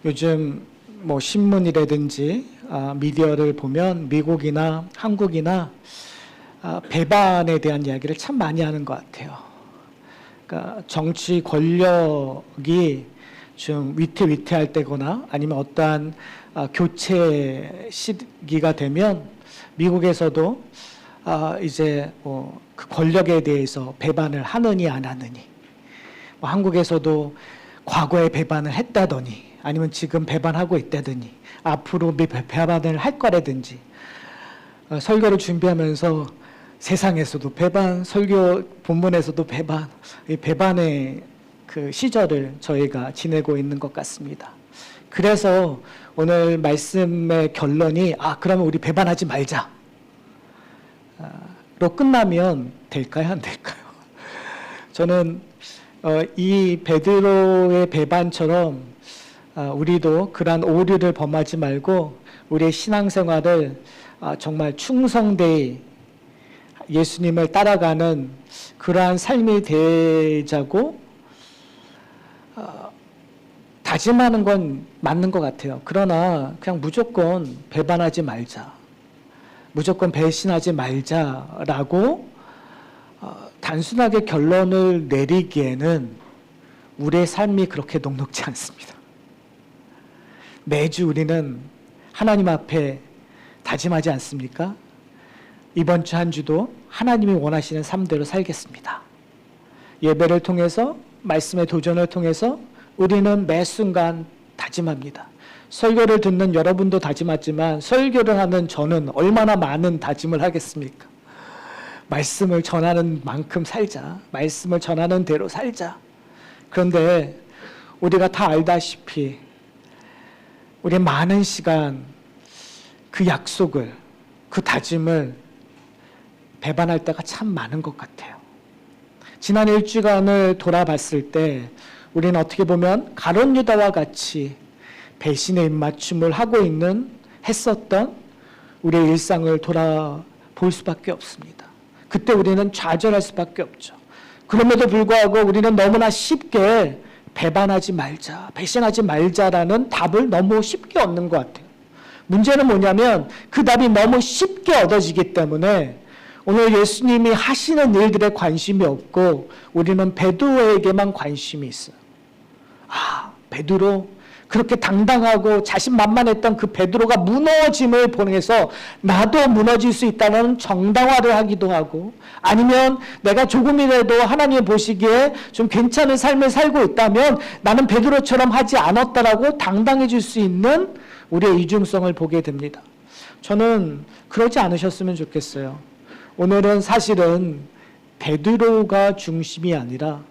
요즘 뭐 신문이라든지 미디어를 보면 미국이나 한국이나 배반에 대한 이야기를 참 많이 하는 것 같아요. 그러니까 정치 권력이 좀 위태위태할 때거나 아니면 어떠한 교체 시기가 되면 미국에서도 이제 그 권력에 대해서 배반을 하느니 안 하느니, 한국에서도 과거에 배반을 했다더니 아니면 지금 배반하고 있다더니 앞으로 배반을 할 거라든지, 설교를 준비하면서 세상에서도 배반, 설교 본문에서도 배반, 이 배반의 그 시절을 저희가 지내고 있는 것 같습니다. 그래서 오늘 말씀의 결론이 그러면 우리 배반하지 말자 로 끝나면 될까요? 안 될까요? 저는 이 베드로의 배반처럼 우리도 그러한 오류를 범하지 말고 우리의 신앙생활을 정말 충성되이 예수님을 따라가는 그러한 삶이 되자고 다짐하는 건 맞는 것 같아요. 그러나 그냥 무조건 배반하지 말자, 무조건 배신하지 말자라고 단순하게 결론을 내리기에는 우리의 삶이 그렇게 녹록지 않습니다. 매주 우리는 하나님 앞에 다짐하지 않습니까? 이번 주 한 주도 하나님이 원하시는 삶대로 살겠습니다. 예배를 통해서, 말씀의 도전을 통해서 우리는 매 순간 다짐합니다. 설교를 듣는 여러분도 다짐하지만 설교를 하는 저는 얼마나 많은 다짐을 하겠습니까? 말씀을 전하는 만큼 살자. 말씀을 전하는 대로 살자. 그런데 우리가 다 알다시피 우리 많은 시간 그 약속을, 그 다짐을 배반할 때가 참 많은 것 같아요. 지난 일주간을 돌아봤을 때 우리는 어떻게 보면 가룟 유다와 같이 배신의 입맞춤을 하고 했었던 우리의 일상을 돌아볼 수밖에 없습니다. 그때 우리는 좌절할 수밖에 없죠. 그럼에도 불구하고 우리는 너무나 쉽게 배반하지 말자, 배신하지 말자라는 답을 너무 쉽게 얻는 것 같아요. 문제는 뭐냐면 그 답이 너무 쉽게 얻어지기 때문에 오늘 예수님이 하시는 일들에 관심이 없고 우리는 베드로에게만 관심이 있어요. 베드로, 그렇게 당당하고 자신만만했던 그 베드로가 무너짐을 보내서 나도 무너질 수 있다는 정당화를 하기도 하고, 아니면 내가 조금이라도 하나님 보시기에 좀 괜찮은 삶을 살고 있다면 나는 베드로처럼 하지 않았다라고 당당해질 수 있는 우리의 이중성을 보게 됩니다. 저는 그러지 않으셨으면 좋겠어요. 오늘은 사실은 베드로가 중심이 아니라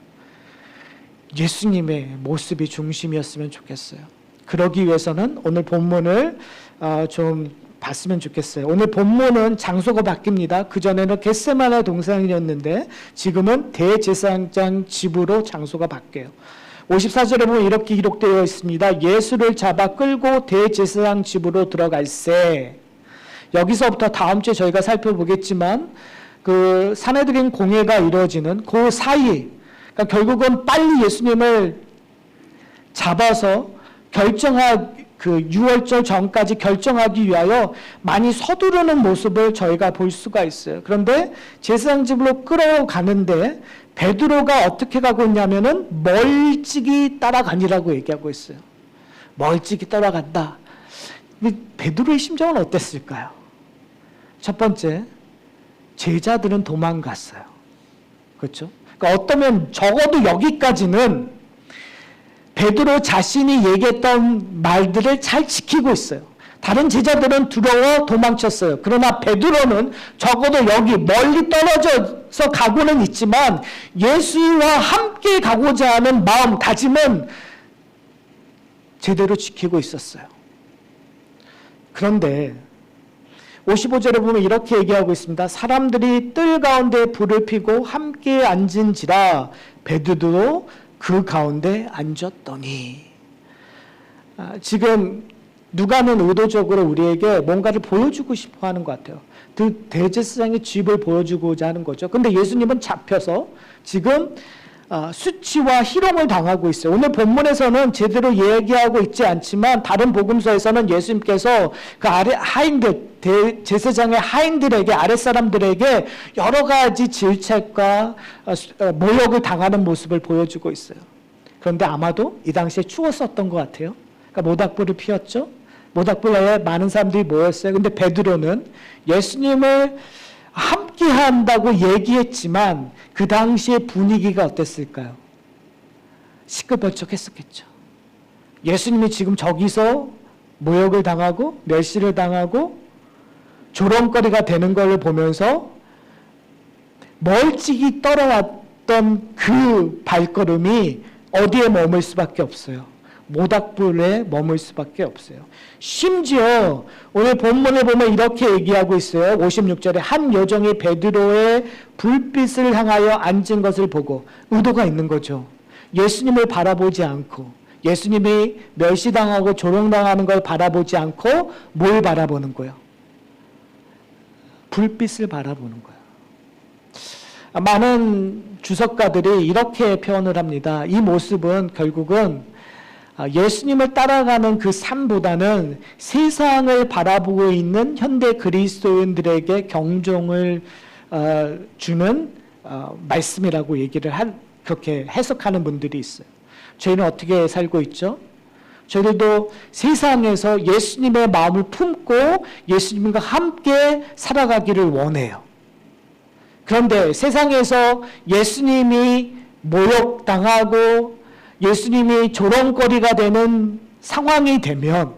예수님의 모습이 중심이었으면 좋겠어요. 그러기 위해서는 오늘 본문을 좀 봤으면 좋겠어요. 오늘 본문은 장소가 바뀝니다. 그전에는 겟세마네 동산이었는데 지금은 대제사장 집으로 장소가 바뀌어요. 54절에 보면 이렇게 기록되어 있습니다. 예수를 잡아 끌고 대제사장 집으로 들어갈새. 여기서부터 다음 주에 저희가 살펴보겠지만 그 산헤드린 공회가 이루어지는 그 사이, 그러니까 결국은 빨리 예수님을 잡아서 그 6월절 전까지 결정하기 위하여 많이 서두르는 모습을 저희가 볼 수가 있어요. 그런데 제사장 집으로 끌어가는데 베드로가 어떻게 가고 있냐면은 멀찍이 따라가니라고 얘기하고 있어요. 멀찍이 따라간다. 베드로의 심정은 어땠을까요? 첫 번째, 제자들은 도망갔어요. 그렇죠? 그러니까 어떠면 적어도 여기까지는 베드로 자신이 얘기했던 말들을 잘 지키고 있어요. 다른 제자들은 두려워 도망쳤어요. 그러나 베드로는 적어도 여기 멀리 떨어져서 가고는 있지만 예수와 함께 가고자 하는 마음, 다짐은 제대로 지키고 있었어요. 그런데 55절에 보면 이렇게 얘기하고 있습니다. 사람들이 뜰 가운데 불을 피고 함께 앉은지라 베드로도 그 가운데 앉았더니. 지금 누가는 의도적으로 우리에게 뭔가를 보여주고 싶어 하는 것 같아요. 그 대제사장의 집을 보여주고자 하는 거죠. 근데 예수님은 잡혀서 지금 수치와 희롱을 당하고 있어요. 오늘 본문에서는 제대로 얘기하고 있지 않지만 다른 복음서에서는 예수님께서 그 아래 하인들, 제사장의 하인들에게, 아랫사람들에게 여러 가지 질책과 모욕을 당하는 모습을 보여주고 있어요. 그런데 아마도 이 당시에 추웠었던 것 같아요. 그러니까 모닥불을 피웠죠. 모닥불에 많은 사람들이 모였어요. 근데 베드로는 예수님을 함께 한다고 얘기했지만 그 당시의 분위기가 어땠을까요? 시끌벅적했었겠죠. 예수님이 지금 저기서 모욕을 당하고 멸시를 당하고 조롱거리가 되는 걸 보면서 멀찍이 떨어왔던 그 발걸음이 어디에 머물 수밖에 없어요? 모닥불에 머물 수밖에 없어요. 심지어 오늘 본문을 보면 이렇게 얘기하고 있어요. 56절에 한 여종이 베드로의 불빛을 향하여 앉은 것을 보고, 의도가 있는 거죠. 예수님을 바라보지 않고, 예수님이 멸시당하고 조롱당하는 걸 바라보지 않고 뭘 바라보는 거예요? 불빛을 바라보는 거예요. 많은 주석가들이 이렇게 표현을 합니다. 이 모습은 결국은 예수님을 따라가는 그 삶보다는 세상을 바라보고 있는 현대 그리스도인들에게 경종을 주는 말씀이라고 그렇게 해석하는 분들이 있어요. 저희는 어떻게 살고 있죠? 저희들도 세상에서 예수님의 마음을 품고 예수님과 함께 살아가기를 원해요. 그런데 세상에서 예수님이 모욕당하고 예수님이 조롱거리가 되는 상황이 되면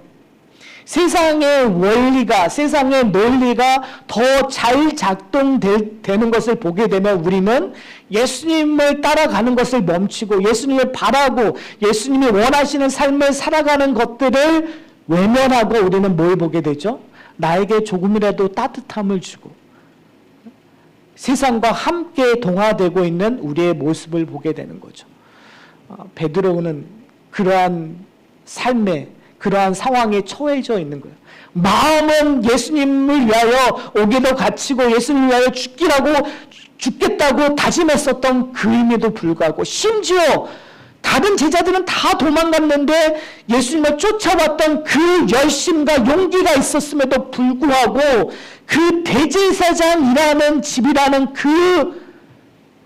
세상의 원리가, 세상의 논리가 더 잘 작동되는 것을 보게 되면 우리는 예수님을 따라가는 것을 멈추고 예수님을 바라고 예수님이 원하시는 삶을 살아가는 것들을 외면하고 우리는 뭘 보게 되죠? 나에게 조금이라도 따뜻함을 주고 세상과 함께 동화되고 있는 우리의 모습을 보게 되는 거죠. 베드로는 그러한 삶에, 그러한 상황에 처해져 있는 거예요. 마음은 예수님을 위하여 오게도 갇히고 예수님을 위하여 죽겠다고 다짐했었던 그임에도 불구하고, 심지어 다른 제자들은 다 도망갔는데 예수님을 쫓아왔던 그 열심과 용기가 있었음에도 불구하고 그 대제사장이라는 집이라는 그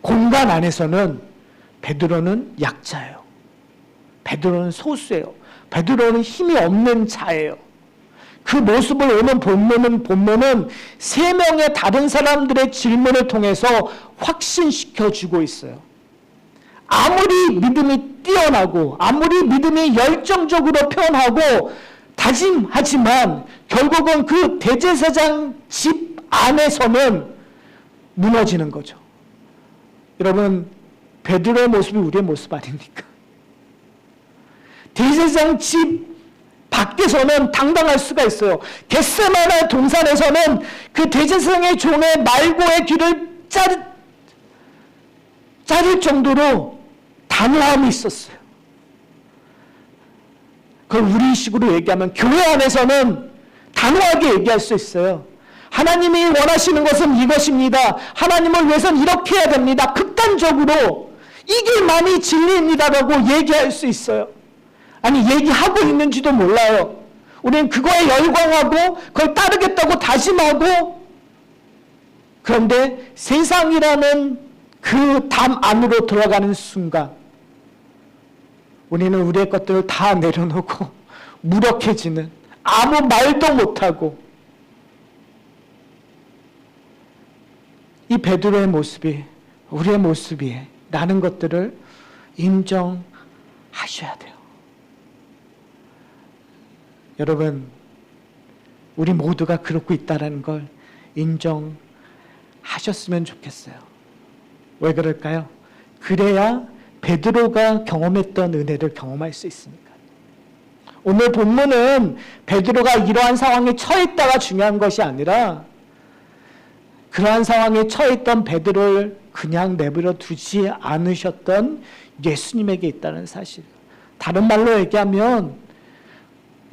공간 안에서는 베드로는 약자예요. 베드로는 소수예요. 베드로는 힘이 없는 자예요. 그 모습을 오는 본문은 세 명의 다른 사람들의 질문을 통해서 확신시켜주고 있어요. 아무리 믿음이 뛰어나고 아무리 믿음이 열정적으로 표현하고 다짐하지만 결국은 그 대제사장 집 안에서는 무너지는 거죠. 여러분, 베드로의 모습이 우리의 모습 아닙니까? 대제사장 집 밖에서는 당당할 수가 있어요. 겟세마네 동산에서는 그 대제사장의 종의 말고의 귀를 자를 정도로 단호함이 있었어요. 그걸 우리식으로 얘기하면 교회 안에서는 단호하게 얘기할 수 있어요. 하나님이 원하시는 것은 이것입니다. 하나님을 위해서는 이렇게 해야 됩니다. 극단적으로 이게 만이 진리입니다라고 얘기할 수 있어요. 아니, 얘기하고 있는지도 몰라요. 우리는 그거에 열광하고 그걸 따르겠다고 다짐하고, 그런데 세상이라는 그 담 안으로 들어가는 순간 우리는 우리의 것들을 다 내려놓고 무력해지는, 아무 말도 못하고, 이 베드로의 모습이 우리의 모습이라는 것들을 인정하셔야 돼요. 여러분, 우리 모두가 그렇고 있다는 걸 인정하셨으면 좋겠어요. 왜 그럴까요? 그래야 베드로가 경험했던 은혜를 경험할 수 있으니까. 오늘 본문은 베드로가 이러한 상황에 처했다가 중요한 것이 아니라 그러한 상황에 처했던 베드로를 그냥 내버려 두지 않으셨던 예수님에게 있다는 사실. 다른 말로 얘기하면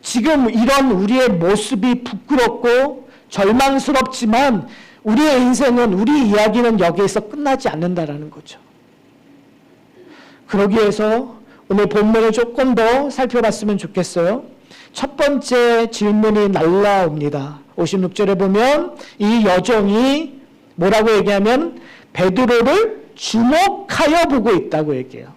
지금 이런 우리의 모습이 부끄럽고 절망스럽지만 우리의 인생은, 우리 이야기는 여기에서 끝나지 않는다라는 거죠. 그러기 위해서 오늘 본문을 조금 더 살펴봤으면 좋겠어요. 첫 번째 질문이 날라옵니다. 56절에 보면 이 여종이 뭐라고 얘기하면 베드로를 주목하여 보고 있다고 얘기해요.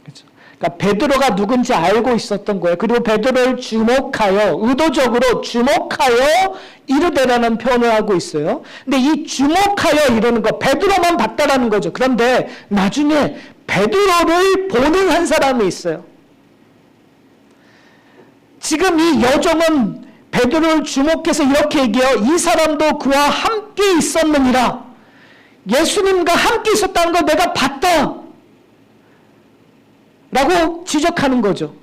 그렇죠? 그러니까 베드로가 누군지 알고 있었던 거예요. 그리고 베드로를 주목하여, 의도적으로 주목하여 이르되라는 표현을 하고 있어요. 근데 이 주목하여 이러는 거 베드로만 봤다라는 거죠. 그런데 나중에 베드로를 보는 한 사람이 있어요. 지금 이 여종은 베드로를 주목해서 이렇게 얘기해요. 이 사람도 그와 함께 있었느니라. 예수님과 함께 있었다는 걸 내가 봤다. 라고 지적하는 거죠.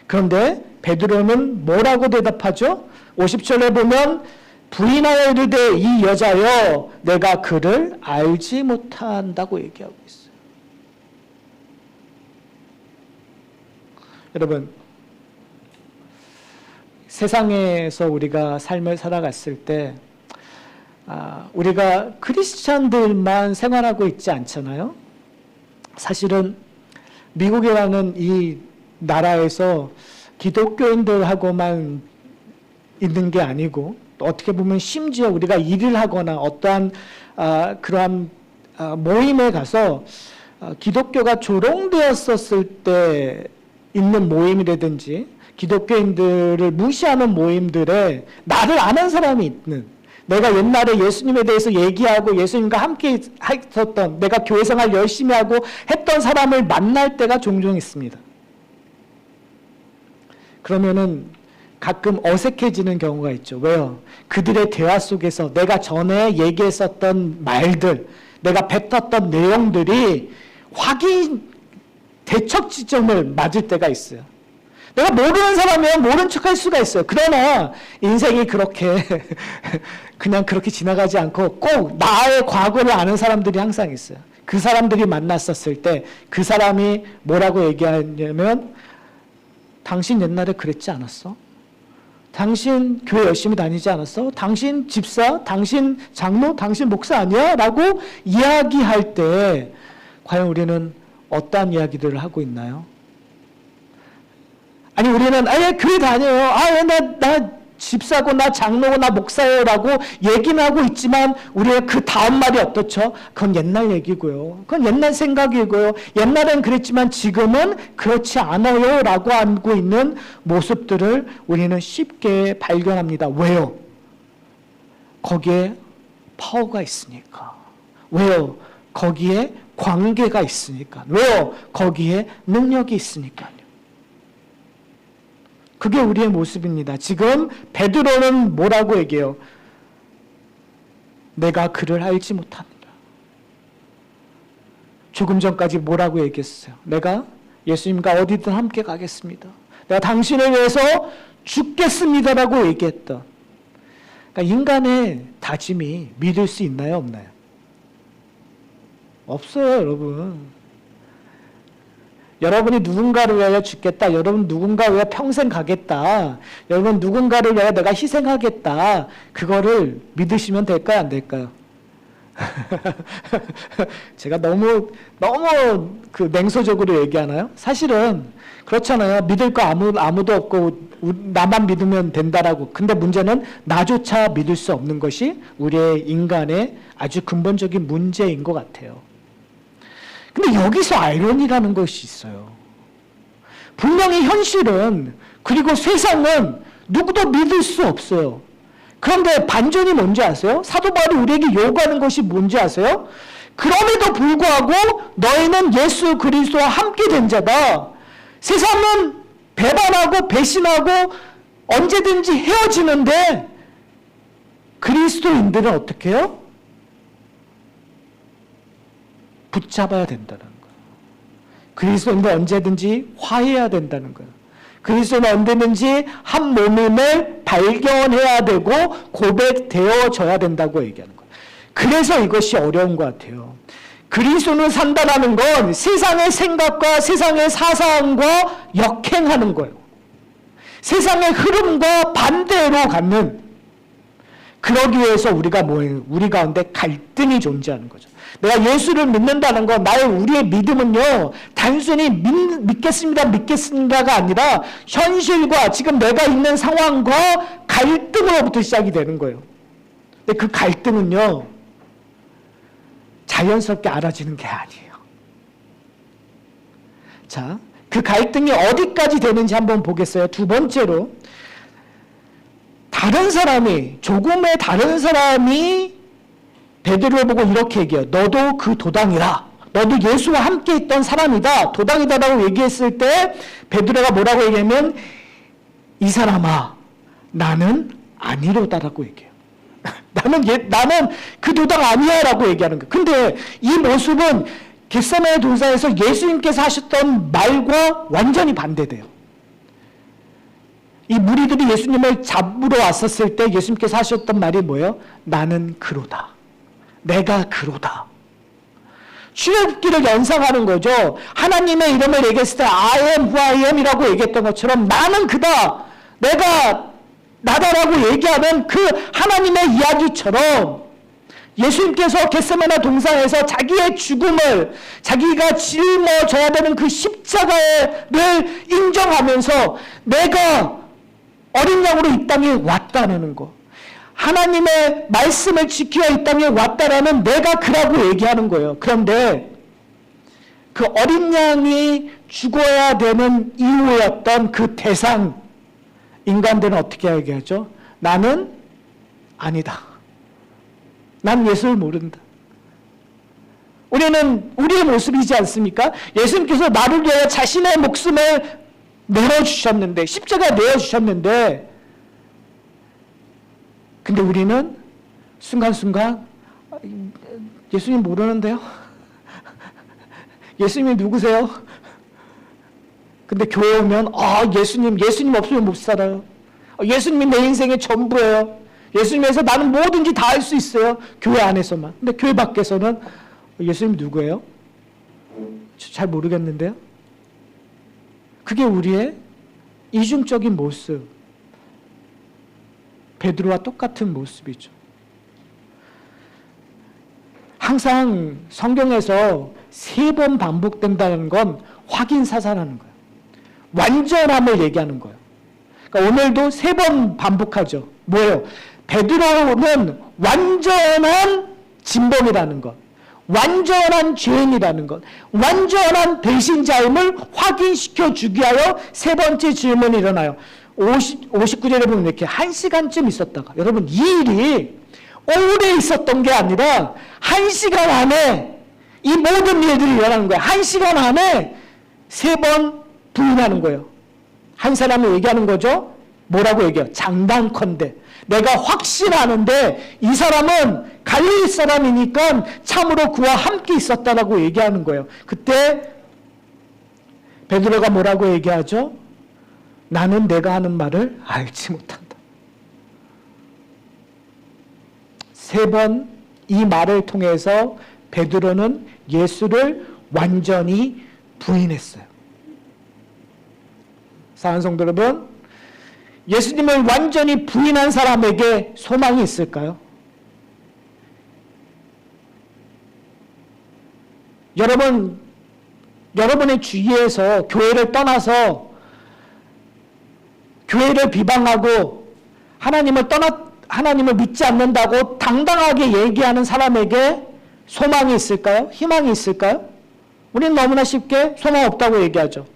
그런데 베드로는 뭐라고 대답하죠? 50절에 보면 부인하여 이르되 이 여자여 내가 그를 알지 못한다고 얘기하고 있어요. 여러분, 세상에서 우리가 삶을 살아갔을 때 우리가 크리스찬들만 생활하고 있지 않잖아요. 사실은 미국이라는 이 나라에서 기독교인들하고만 있는 게 아니고 어떻게 보면 심지어 우리가 일을 하거나 어떠한 그러한 모임에 가서 기독교가 조롱되었었을 때 있는 모임이라든지 기독교인들을 무시하는 모임들에 나를 아는 사람이 있는, 내가 옛날에 예수님에 대해서 얘기하고 예수님과 함께 했었던, 내가 교회생활 열심히 하고 했던 사람을 만날 때가 종종 있습니다. 그러면은 가끔 어색해지는 경우가 있죠. 왜요? 그들의 대화 속에서 내가 전에 얘기했었던 말들, 내가 뱉었던 내용들이 대척 지점을 맞을 때가 있어요. 내가 모르는 사람이면 모른 척할 수가 있어요. 그러나 인생이 그렇게 그냥 그렇게 지나가지 않고 꼭 나의 과거를 아는 사람들이 항상 있어요. 그 사람들이 만났었을 때 그 사람이 뭐라고 얘기하냐면 당신 옛날에 그랬지 않았어? 당신 교회 열심히 다니지 않았어? 당신 집사, 당신 장로, 당신 목사 아니야? 라고 이야기할 때 과연 우리는 어떠한 이야기들을 하고 있나요? 아니 우리는 교회 다녀요. 나 집사고 나 장로고 나 목사예요 라고 얘기는 하고 있지만 우리가 그 다음 말이 어떻죠? 그건 옛날 얘기고요. 그건 옛날 생각이고요. 옛날엔 그랬지만 지금은 그렇지 않아요 라고 하고 있는 모습들을 우리는 쉽게 발견합니다. 왜요? 거기에 파워가 있으니까. 왜요? 거기에 관계가 있으니까. 왜요? 거기에 능력이 있으니까요. 그게 우리의 모습입니다. 지금 베드로는 뭐라고 얘기해요? 내가 그를 알지 못합니다. 조금 전까지 뭐라고 얘기했어요? 내가 예수님과 어디든 함께 가겠습니다. 내가 당신을 위해서 죽겠습니다라고 얘기했던. 그러니까 인간의 다짐이 믿을 수 있나요? 없나요? 없어요, 여러분. 여러분이 누군가를 위하여 죽겠다. 여러분 누군가를 위하여 평생 가겠다. 여러분 누군가를 위하여 내가 희생하겠다. 그거를 믿으시면 될까요? 안 될까요? 제가 너무 그 냉소적으로 얘기하나요? 사실은 그렇잖아요. 믿을 거 아무도 없고 나만 믿으면 된다라고. 근데 문제는 나조차 믿을 수 없는 것이 우리의 인간의 아주 근본적인 문제인 것 같아요. 근데 여기서 아이러니라는 것이 있어요. 분명히 현실은 그리고 세상은 누구도 믿을 수 없어요. 그런데 반전이 뭔지 아세요? 사도 바울이 우리에게 요구하는 것이 뭔지 아세요? 그럼에도 불구하고 너희는 예수 그리스도와 함께 된 자다. 세상은 배반하고 배신하고 언제든지 헤어지는데 그리스도인들은 어떻게 해요? 붙잡아야 된다는 거예요. 그리스도인들 언제든지 화해해야 된다는 거예요. 그리스도는 언제든지 한 몸임을 발견해야 되고 고백되어져야 된다고 얘기하는 거예요. 그래서 이것이 어려운 것 같아요. 그리스도는 산다라는 건 세상의 생각과 세상의 사상과 역행하는 거예요. 세상의 흐름과 반대로 가는, 그러기 위해서 우리가 뭐예요? 우리 가운데 갈등이 존재하는 거죠. 내가 예수를 믿는다는 건 우리의 믿음은요, 단순히 믿겠습니다가 아니라 현실과 지금 내가 있는 상황과 갈등으로부터 시작이 되는 거예요. 근데 그 갈등은요, 자연스럽게 알아지는 게 아니에요. 자, 그 갈등이 어디까지 되는지 한번 보겠어요. 두 번째로, 조금의 다른 사람이 베드로를 보고 이렇게 얘기해요. 너도 그 도당이라. 너도 예수와 함께 있던 사람이다. 도당이다라고 얘기했을 때 베드로가 뭐라고 얘기하면, 이 사람아, 나는 아니로다라고 얘기해요. 나는 그 도당 아니야라고 얘기하는 거예요. 근데 이 모습은 겟세마네 동산에서 예수님께서 하셨던 말과 완전히 반대돼요. 이 무리들이 예수님을 잡으러 왔었을 때 예수님께서 하셨던 말이 뭐예요? 나는 그로다. 내가 그로다. 출애굽기를 연상하는 거죠. 하나님의 이름을 얘기했을 때 I am who I am 이라고 얘기했던 것처럼 나는 그다. 내가 나다라고 얘기하는 그 하나님의 이야기처럼 예수님께서 겟세마네 동산에서 자기의 죽음을, 자기가 짊어져야 되는 그 십자가를 인정하면서 내가 어린 양으로 이 땅에 왔다는 거, 하나님의 말씀을 지키어 이 땅에 왔다라는 내가 그라고 얘기하는 거예요. 그런데 그 어린 양이 죽어야 되는 이유였던 그 대상, 인간들은 어떻게 얘기하죠? 나는 아니다. 난 예수를 모른다. 우리는 우리의 모습이지 않습니까? 예수님께서 나를 위하여 자신의 목숨을 내어주셨는데, 십자가에 내어주셨는데, 근데 우리는 순간순간 예수님 모르는데요? 예수님이 누구세요? 근데 교회 오면 예수님 없으면 못 살아요. 예수님이 내 인생의 전부예요. 예수님에서 나는 뭐든지 다 할 수 있어요. 교회 안에서만. 근데 교회 밖에서는 예수님 누구예요? 잘 모르겠는데요. 그게 우리의 이중적인 모습. 베드로와 똑같은 모습이죠. 항상 성경에서 3번 반복된다는 건 확인사사라는 거예요. 완전함을 얘기하는 거예요. 그러니까 오늘도 3번 반복하죠. 뭐예요? 베드로는 완전한 진범이라는 것, 완전한 죄인이라는 것, 완전한 배신자임을 확인시켜 주기 위하여 3번째 질문이 일어나요. 59절에 보면 이렇게 1시간쯤 있었다가, 여러분 이 일이 오래 있었던 게 아니라 1시간 안에 이 모든 일들이 일어나는 거예요. 1시간 안에 3번 부인하는 거예요. 한 사람이 얘기하는 거죠. 뭐라고 얘기해요? 장단컨대 내가 확신하는데 이 사람은 갈릴리 사람이니까 참으로 그와 함께 있었다라고 얘기하는 거예요. 그때 베드로가 뭐라고 얘기하죠? 나는 내가 하는 말을 알지 못한다. 3번 이 말을 통해서 베드로는 예수를 완전히 부인했어요. 사랑하는 성도 여러분, 예수님을 완전히 부인한 사람에게 소망이 있을까요? 여러분의 주위에서 교회를 떠나서 교회를 비방하고 하나님을 믿지 않는다고 당당하게 얘기하는 사람에게 소망이 있을까요? 희망이 있을까요? 우리는 너무나 쉽게 소망 없다고 얘기하죠.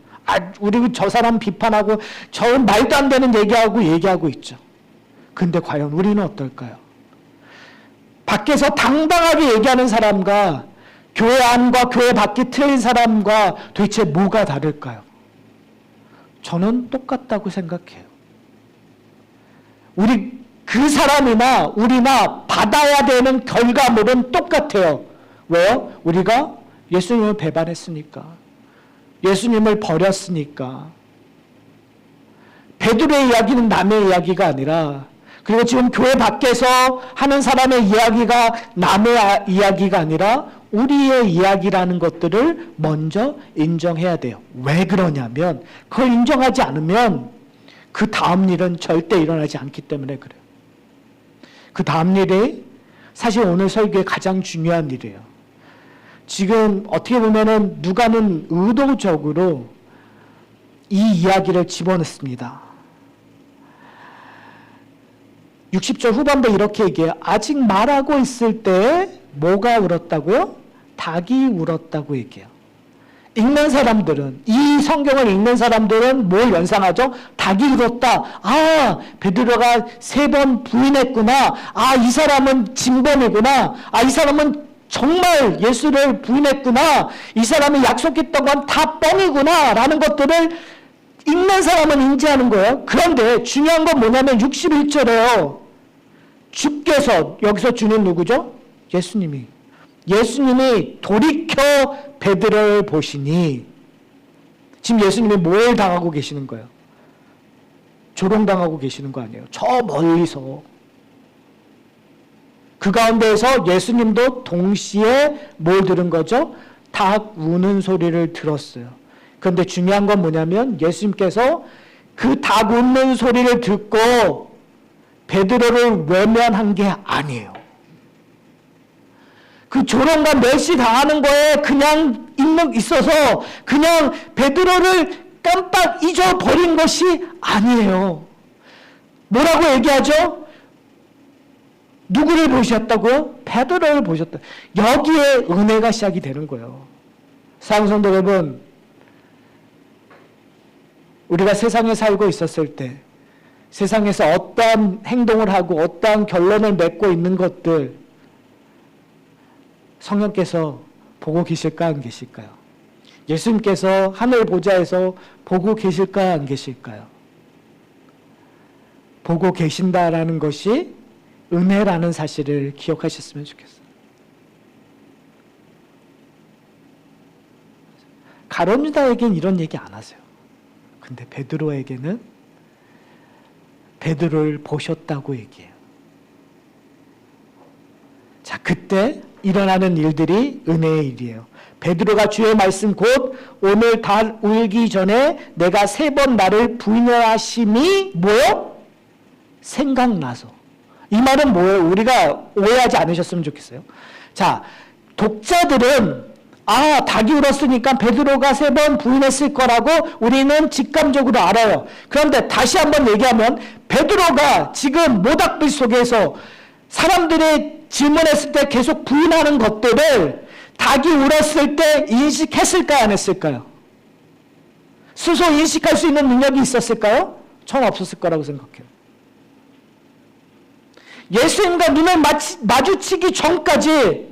우리 저 사람 비판하고 저 말도 안 되는 얘기하고 있죠. 근데 과연 우리는 어떨까요? 밖에서 당당하게 얘기하는 사람과 교회 안과 교회 밖에 틀린 사람과 도대체 뭐가 다를까요? 저는 똑같다고 생각해요. 그 사람이나 우리나 받아야 되는 결과물은 똑같아요. 왜요? 우리가 예수님을 배반했으니까. 예수님을 버렸으니까. 베드로의 이야기는 남의 이야기가 아니라, 그리고 지금 교회 밖에서 하는 사람의 이야기가 남의 이야기가 아니라 우리의 이야기라는 것들을 먼저 인정해야 돼요. 왜 그러냐면 그걸 인정하지 않으면 그 다음 일은 절대 일어나지 않기 때문에 그래요. 그 다음 일이 사실 오늘 설교의 가장 중요한 일이에요. 지금 어떻게 보면은 누가는 의도적으로 이 이야기를 집어넣습니다. 60절 후반부에 이렇게 얘기해요. 아직 말하고 있을 때 뭐가 울었다고요? 닭이 울었다고 얘기해요. 읽는 사람들은, 이 성경을 읽는 사람들은 뭘 연상하죠? 닭이 울었다. 아, 베드로가 3번 부인했구나. 아, 이 사람은 진범이구나. 아, 이 사람은 정말 예수를 부인했구나. 이 사람이 약속했던 건 다 뻥이구나. 라는 것들을 읽는 사람은 인지하는 거예요. 그런데 중요한 건 뭐냐면 61절에요. 주께서, 여기서 주는 누구죠? 예수님이 돌이켜 베드로를 보시니, 지금 예수님이 뭘 당하고 계시는 거예요? 조롱당하고 계시는 거 아니에요? 저 멀리서. 그 가운데에서 예수님도 동시에 뭘 들은 거죠? 닭 우는 소리를 들었어요. 그런데 중요한 건 뭐냐면 예수님께서 그 닭 우는 소리를 듣고 베드로를 외면한 게 아니에요. 그 조롱과 멸시 당하는 거에 그냥 있어서 그냥 베드로를 깜빡 잊어버린 것이 아니에요. 뭐라고 얘기하죠? 누구를 보셨다고요? 베드로를 보셨다. 여기에 은혜가 시작이 되는 거예요. 사랑하는 성도 여러분, 우리가 세상에 살고 있었을 때 세상에서 어떠한 행동을 하고 어떠한 결론을 맺고 있는 것들 성령께서 보고 계실까 안 계실까요? 예수님께서 하늘 보좌에서 보고 계실까 안 계실까요? 보고 계신다라는 것이 은혜라는 사실을 기억하셨으면 좋겠어요. 가룟유다에겐 이런 얘기 안 하세요. 근데 베드로에게는 베드로를 보셨다고 얘기해요. 자, 그때 일어나는 일들이 은혜의 일이에요. 베드로가 주의 말씀 곧 오늘 달 울기 전에 내가 3번 나를 부인하심이 뭐요? 생각나서. 이 말은 뭐예요? 우리가 오해하지 않으셨으면 좋겠어요. 자, 독자들은 아, 닭이 울었으니까 베드로가 3번 부인했을 거라고 우리는 직감적으로 알아요. 그런데 다시 한번 얘기하면 베드로가 지금 모닥불 속에서 사람들이 질문했을 때 계속 부인하는 것들을 닭이 울었을 때 인식했을까요? 안 했을까요? 스스로 인식할 수 있는 능력이 있었을까요? 저는 없었을 거라고 생각해요. 예수님과 눈을 마주치기 전까지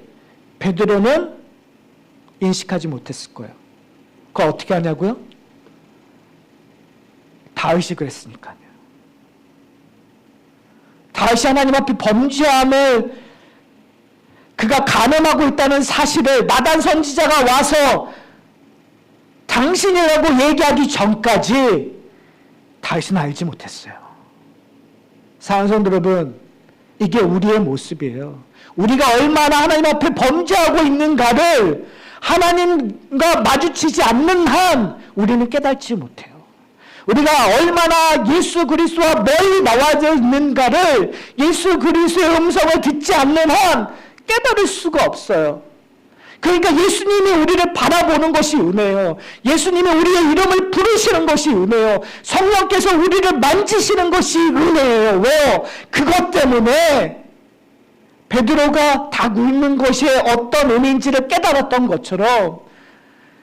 베드로는 인식하지 못했을 거예요. 그거 어떻게 하냐고요? 다윗이 그랬으니까요. 다윗이 하나님 앞에 범죄함을 그가 간음하고 있다는 사실을 나단 선지자가 와서 당신이라고 얘기하기 전까지 다윗은 알지 못했어요. 사랑하는 성도 여러분, 이게 우리의 모습이에요. 우리가 얼마나 하나님 앞에 범죄하고 있는가를 하나님과 마주치지 않는 한 우리는 깨닫지 못해요. 우리가 얼마나 예수 그리스도와 멀리 나와져 있는가를 예수 그리스도의 음성을 듣지 않는 한 깨달을 수가 없어요. 그러니까 예수님이 우리를 바라보는 것이 은혜예요. 예수님이 우리의 이름을 부르시는 것이 은혜예요. 성령께서 우리를 만지시는 것이 은혜예요. 왜요? 그것 때문에 베드로가 닭 울는 것이 어떤 의미인지를 깨달았던 것처럼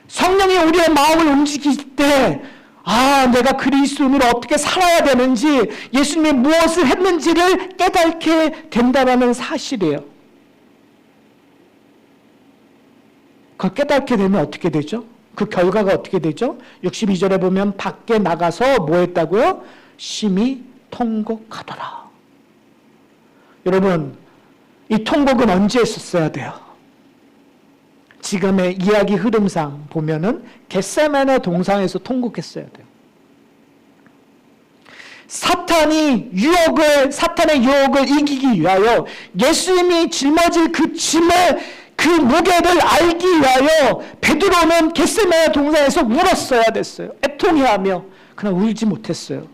성령이 우리의 마음을 움직일 때 아, 내가 그리스도인으로 어떻게 살아야 되는지 예수님이 무엇을 했는지를 깨닫게 된다는 사실이에요. 그걸 깨닫게 되면 어떻게 되죠? 그 결과가 어떻게 되죠? 62절에 보면 밖에 나가서 뭐 했다고요? 심히 통곡하더라. 여러분, 이 통곡은 언제 했었어야 돼요? 지금의 이야기 흐름상 보면은 겟세마네 동상에서 통곡했어야 돼요. 사탄의 유혹을 이기기 위하여 예수님이 짊어질 그 짐을 그 무게를 알기 위하여 베드로는 겟세마네 동산에서 울었어야 됐어요. 애통해하며. 그러나 울지 못했어요.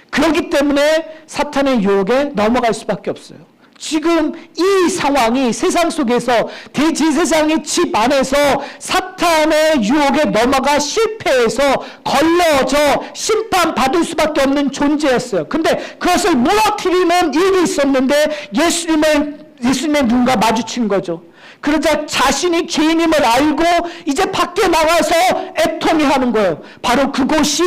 그렇기 때문에 사탄의 유혹에 넘어갈 수밖에 없어요. 지금 이 상황이 세상 속에서 대제사장의 집 안에서 사탄의 유혹에 넘어가 실패해서 걸러져 심판받을 수밖에 없는 존재였어요. 근데 그것을 무너뜨리는 일이 있었는데 예수님의 눈과 마주친 거죠. 그러자 자신이 죄인임을 알고 이제 밖에 나가서 애통해하는 거예요. 바로 그곳이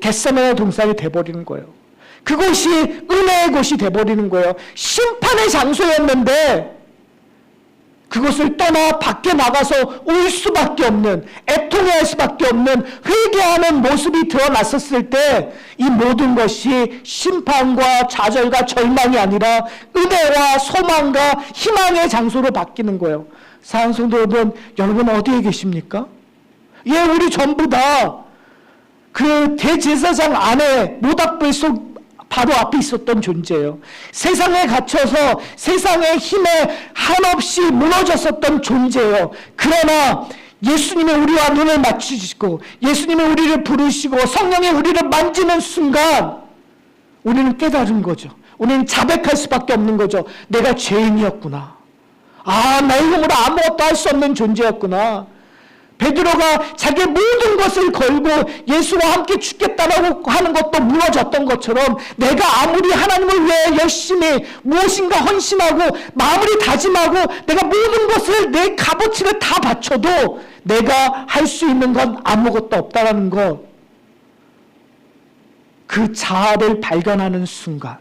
겟세마네 동산이 돼버리는 거예요. 그곳이 은혜의 곳이 돼버리는 거예요. 심판의 장소였는데 그곳을 떠나 밖에 나가서 울 수밖에 없는, 애통해할 수밖에 없는, 회개하는 모습이 드러났었을 때 이 모든 것이 심판과 좌절과 절망이 아니라 은혜와 소망과 희망의 장소로 바뀌는 거예요. 사랑하는 성도 여러분 어디에 계십니까? 예, 우리 전부 다 그 대제사장 안에 모닥불 속 바로 앞에 있었던 존재예요. 세상에 갇혀서 세상의 힘에 한없이 무너졌었던 존재예요. 그러나 예수님이 우리와 눈을 맞추시고 예수님이 우리를 부르시고 성령이 우리를 만지는 순간 우리는 깨달은 거죠. 우리는 자백할 수밖에 없는 거죠. 내가 죄인이었구나. 나의 힘으로 아무것도 할 수 없는 존재였구나. 베드로가 자기의 모든 것을 걸고 예수와 함께 죽겠다라고 하는 것도 무너졌던 것처럼 내가 아무리 하나님을 위해 열심히 무엇인가 헌신하고 마음을 다짐하고 내가 모든 것을 내 값어치를 다 바쳐도 내가 할 수 있는 건 아무것도 없다라는 것, 그 자아를 발견하는 순간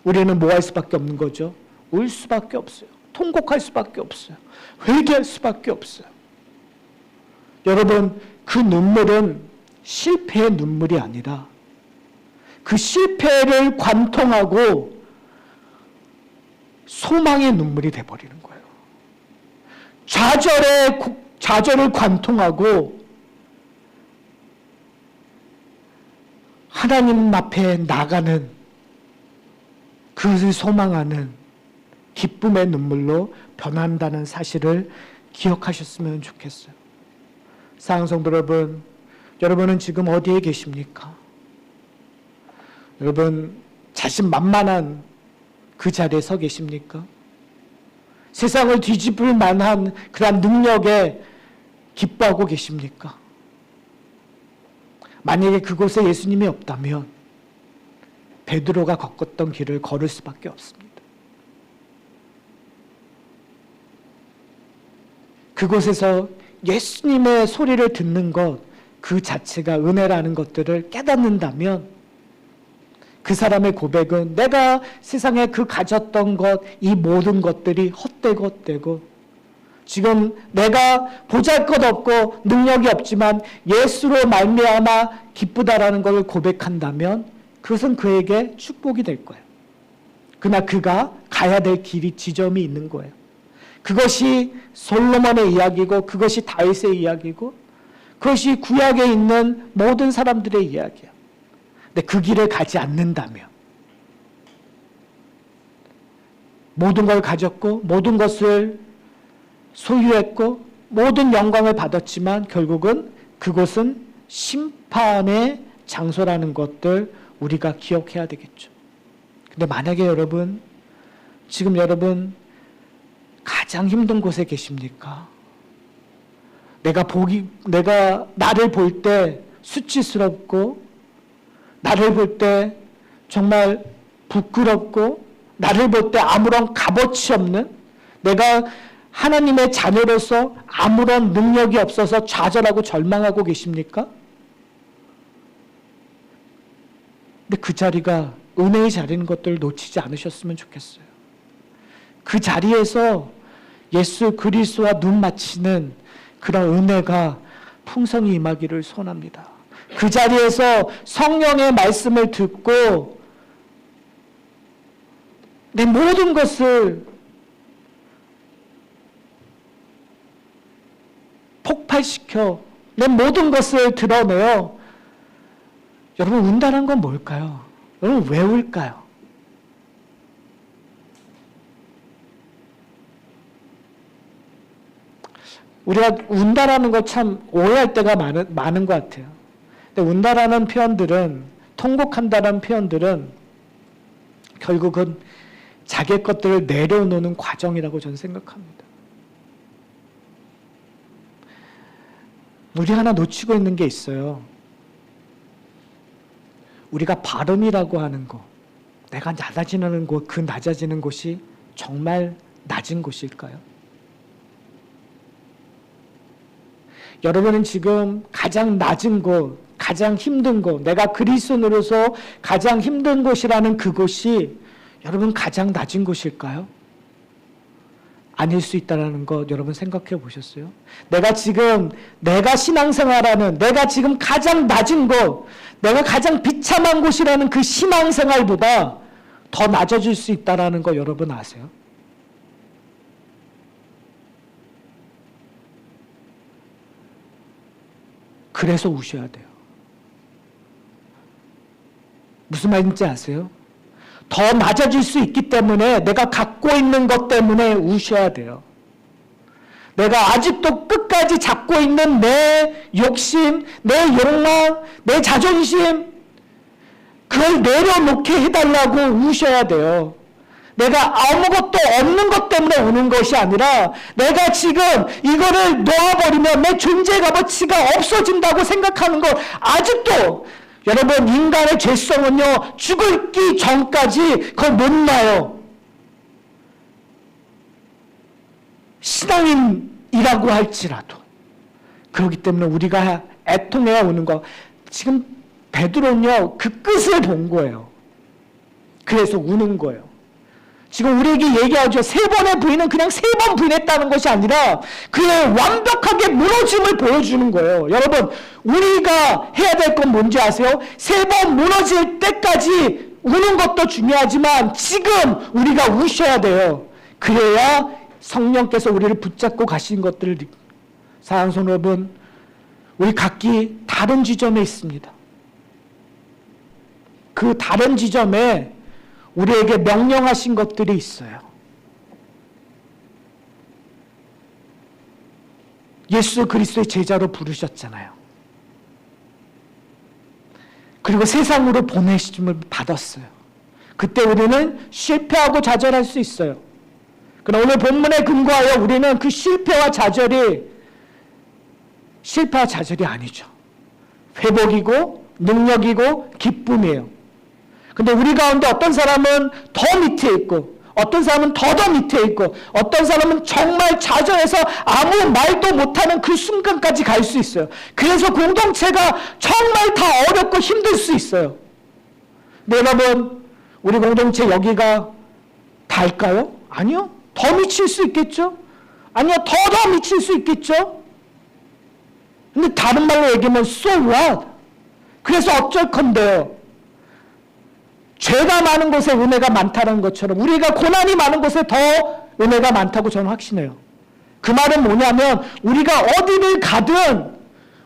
우리는 뭐 할 수밖에 없는 거죠? 울 수밖에 없어요. 통곡할 수밖에 없어요. 회개할 수밖에 없어요. 여러분, 그 눈물은 실패의 눈물이 아니라 그 실패를 관통하고 소망의 눈물이 돼버리는 거예요. 좌절을 관통하고 하나님 앞에 나가는, 그것을 소망하는 기쁨의 눈물로 변한다는 사실을 기억하셨으면 좋겠어요. 사랑하는 성도 여러분, 여러분은 지금 어디에 계십니까? 여러분 자신만만한 그 자리에 서 계십니까? 세상을 뒤집을 만한 그런 능력에 기뻐하고 계십니까? 만약에 그곳에 예수님이 없다면 베드로가 걷었던 길을 걸을 수밖에 없습니다. 그곳에서 예수님의 소리를 듣는 것 그 자체가 은혜라는 것들을 깨닫는다면 그 사람의 고백은 내가 세상에 그 가졌던 것, 이 모든 것들이 헛되고 지금 내가 보잘것없고 능력이 없지만 예수로 말미암아 기쁘다라는 것을 고백한다면 그것은 그에게 축복이 될 거예요. 그러나 그가 가야 될 길이 지점이 있는 거예요. 그것이 솔로몬의 이야기고 그것이 다윗의 이야기고 그것이 구약에 있는 모든 사람들의 이야기야. 근데 그 길을 가지 않는다면 모든 걸 가졌고 모든 것을 소유했고 모든 영광을 받았지만 결국은 그곳은 심판의 장소라는 것들 우리가 기억해야 되겠죠. 근데 만약에 여러분 지금 여러분 가장 힘든 곳에 계십니까? 내가 나를 볼 때 수치스럽고 나를 볼 때 정말 부끄럽고 나를 볼 때 아무런 값어치 없는, 내가 하나님의 자녀로서 아무런 능력이 없어서 좌절하고 절망하고 계십니까? 근데 그 자리가 은혜의 자리인 것들을 놓치지 않으셨으면 좋겠어요. 그 자리에서 예수 그리스도와 눈 맞추는 그런 은혜가 풍성히 임하기를 소원합니다. 그 자리에서 성령의 말씀을 듣고 내 모든 것을 폭발시켜 내 모든 것을 드러내요. 여러분 운다는 건 뭘까요? 여러분 왜 울까요? 우리가 운다라는 거 참 오해할 때가 많은 것 같아요. 근데 운다라는 표현들은 통곡한다는 표현들은 결국은 자기 것들을 내려놓는 과정이라고 저는 생각합니다. 우리 하나 놓치고 있는 게 있어요. 우리가 발음이라고 하는 거, 내가 낮아지는 곳, 그 낮아지는 곳이 정말 낮은 곳일까요? 여러분은 지금 가장 낮은 곳, 가장 힘든 곳, 내가 그리스도인으로서 가장 힘든 곳이라는 그곳이 여러분 가장 낮은 곳일까요? 아닐 수 있다는 것 여러분 생각해 보셨어요? 내가 신앙생활하는, 내가 지금 가장 낮은 곳, 내가 가장 비참한 곳이라는 그 신앙생활보다 더 낮아질 수 있다는 거 여러분 아세요? 그래서 우셔야 돼요. 무슨 말인지 아세요? 더 낮아질 수 있기 때문에 내가 갖고 있는 것 때문에 우셔야 돼요. 내가 아직도 끝까지 잡고 있는 내 욕심, 내 욕망, 내 자존심, 그걸 내려놓게 해달라고 우셔야 돼요. 내가 아무것도 없는 것 때문에 우는 것이 아니라 내가 지금 이거를 놓아버리면 내 존재 값어치가 없어진다고 생각하는 것, 아직도 여러분, 인간의 죄성은요, 죽기 전까지 그걸 못 놔요. 신앙인이라고 할지라도. 그렇기 때문에 우리가 애통해야 우는 거. 지금 베드로는요, 그 끝을 본 거예요. 그래서 우는 거예요. 지금 우리에게 얘기하죠. 3번의 부인은 그냥 3번 부인했다는 것이 아니라 그의 완벽하게 무너짐을 보여주는 거예요. 여러분, 우리가 해야 될 건 뭔지 아세요? 3번 무너질 때까지 우는 것도 중요하지만 지금 우리가 우셔야 돼요. 그래야 성령께서 우리를 붙잡고 가신 것들을. 사랑하는 성도 여러분, 우리 각기 다른 지점에 있습니다. 그 다른 지점에 우리에게 명령하신 것들이 있어요. 예수 그리스도의 제자로 부르셨잖아요. 그리고 세상으로 보내심을 받았어요. 그때 우리는 실패하고 좌절할 수 있어요. 그러나 오늘 본문에 근거하여 우리는 그 실패와 좌절이 아니죠. 회복이고 능력이고 기쁨이에요. 근데 우리 가운데 어떤 사람은 더 밑에 있고, 어떤 사람은 더 밑에 있고, 어떤 사람은 정말 좌절해서 아무 말도 못하는 그 순간까지 갈 수 있어요. 그래서 공동체가 정말 다 어렵고 힘들 수 있어요. 근데 여러분, 우리 공동체 여기가 다일까요? 아니요. 더 미칠 수 있겠죠? 아니요. 더 미칠 수 있겠죠? 근데 다른 말로 얘기하면 so what? 그래서 어쩔 건데요. 죄가 많은 곳에 은혜가 많다는 것처럼 우리가 고난이 많은 곳에 더 은혜가 많다고 저는 확신해요. 그 말은 뭐냐면 우리가 어디를 가든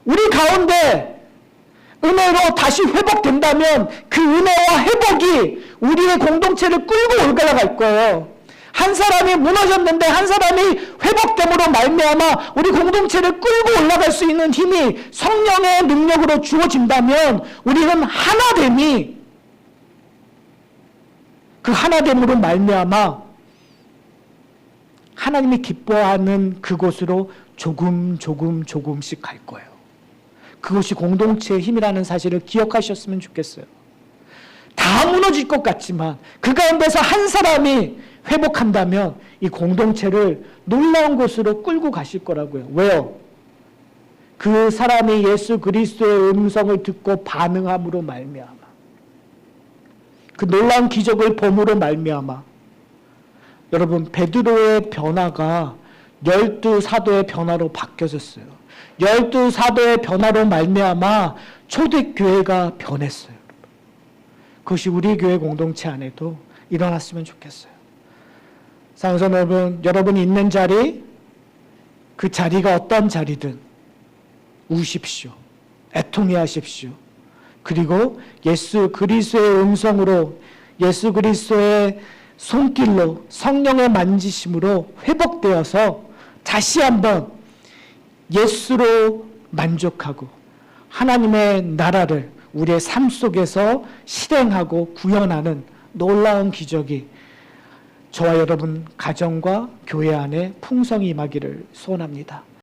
우리 가운데 은혜로 다시 회복된다면 그 은혜와 회복이 우리의 공동체를 끌고 올라갈 거예요. 한 사람이 무너졌는데 한 사람이 회복됨으로 말미암아 우리 공동체를 끌고 올라갈 수 있는 힘이 성령의 능력으로 주어진다면 우리는 하나됨이, 그 하나됨으로 말미암아 하나님이 기뻐하는 그곳으로 조금씩 갈 거예요. 그것이 공동체의 힘이라는 사실을 기억하셨으면 좋겠어요. 다 무너질 것 같지만 그 가운데서 한 사람이 회복한다면 이 공동체를 놀라운 곳으로 끌고 가실 거라고요. 왜요? 그 사람이 예수 그리스도의 음성을 듣고 반응함으로 말미암아, 그 놀라운 기적을 봄으로 말미암아. 여러분, 베드로의 변화가 12사도의 변화로 바뀌어졌어요. 12사도의 변화로 말미암아 초대교회가 변했어요. 그것이 우리 교회 공동체 안에도 일어났으면 좋겠어요. 사랑하는 여러분이 있는 자리, 그 자리가 어떤 자리든 우십시오. 애통해 하십시오. 그리고 예수 그리스도의 음성으로, 예수 그리스도의 손길로, 성령의 만지심으로 회복되어서 다시 한번 예수로 만족하고 하나님의 나라를, 우리의 삶 속에서 실행하고 구현하는 놀라운 기적이 저와 여러분 가정과 교회 안에 풍성히 임하기를 소원합니다.